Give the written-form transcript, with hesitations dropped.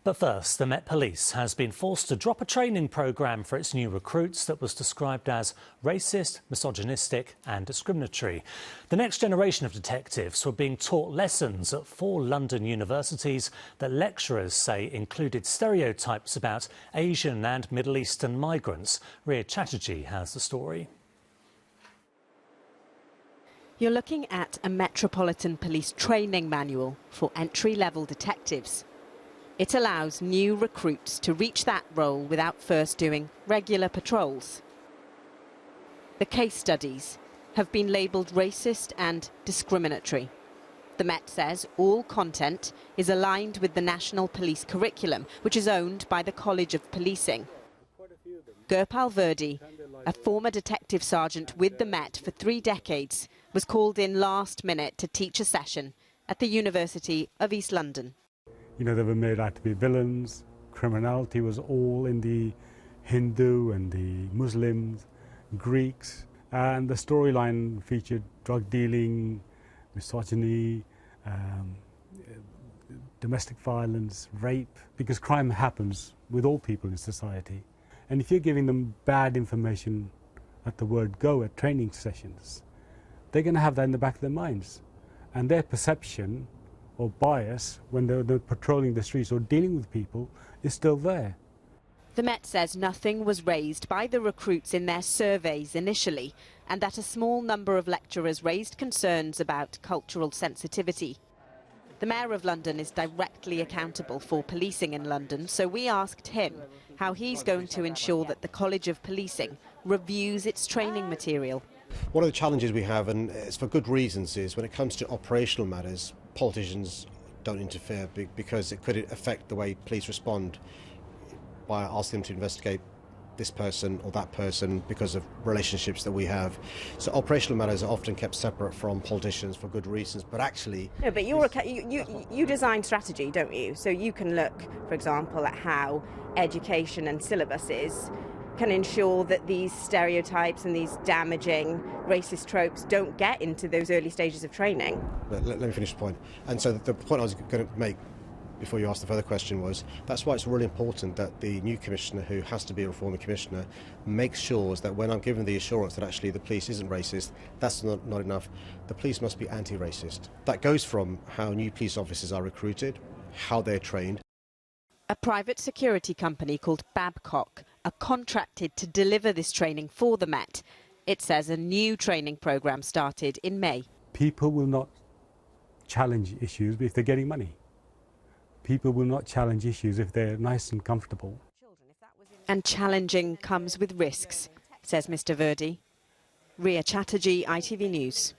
But first, the Met Police has been forced to drop a training programme for its new recruits that was described as racist, misogynistic and discriminatory. The next generation of detectives were being taught lessons at 4 London universities that lecturers say included stereotypes about Asian and Middle Eastern migrants. Ria Chatterjee has the story. You're looking at a Metropolitan Police training manual for entry-level detectives. It allows new recruits to reach that role without first doing regular patrols. The case studies have been labelled racist and discriminatory. The Met says all content is aligned with the National Police curriculum, which is owned by the College of Policing. Gurpal Virdi, a former detective sergeant with the Met for 3 decades, was called in last minute to teach a session at the University of East London. You know, they were made out to be villains. Criminality was all in the Hindu and the Muslims, Greeks. And the storyline featured drug dealing, misogyny, domestic violence, rape, because crime happens with all people in society. And if you're giving them bad information at the word go at training sessions, they're going to have that in the back of their minds. And their perception or bias when they're patrolling the streets or dealing with people is still there. The Met says nothing was raised by the recruits in their surveys initially, and that a small number of lecturers raised concerns about cultural sensitivity. The Mayor of London is directly accountable for policing in London, so we asked him how he's going to ensure that the College of Policing reviews its training material. One of the challenges we have, and it's for good reasons, is when it comes to operational matters, politicians don't interfere because it could affect the way police respond by asking them to investigate this person or that person because of relationships that we have. So operational matters are often kept separate from politicians for good reasons, but actually... No, but you design strategy, don't you? So you can look, for example, at how education and syllabuses can ensure that these stereotypes and these damaging racist tropes don't get into those early stages of training. Let me finish the point. And so the point I was going to make before you asked the further question was, that's why it's really important that the new commissioner, who has to be a reforming commissioner, makes sure that when I'm given the assurance that actually the police isn't racist, that's not enough. The police must be anti-racist. That goes from how new police officers are recruited, how they're trained. A private security company called Babcock are contracted to deliver this training for the Met. It says a new training programme started in May. People will not challenge issues if they're getting money. People will not challenge issues if they're nice and comfortable. And challenging comes with risks, says Mr Virdi. Ria Chatterjee, ITV News.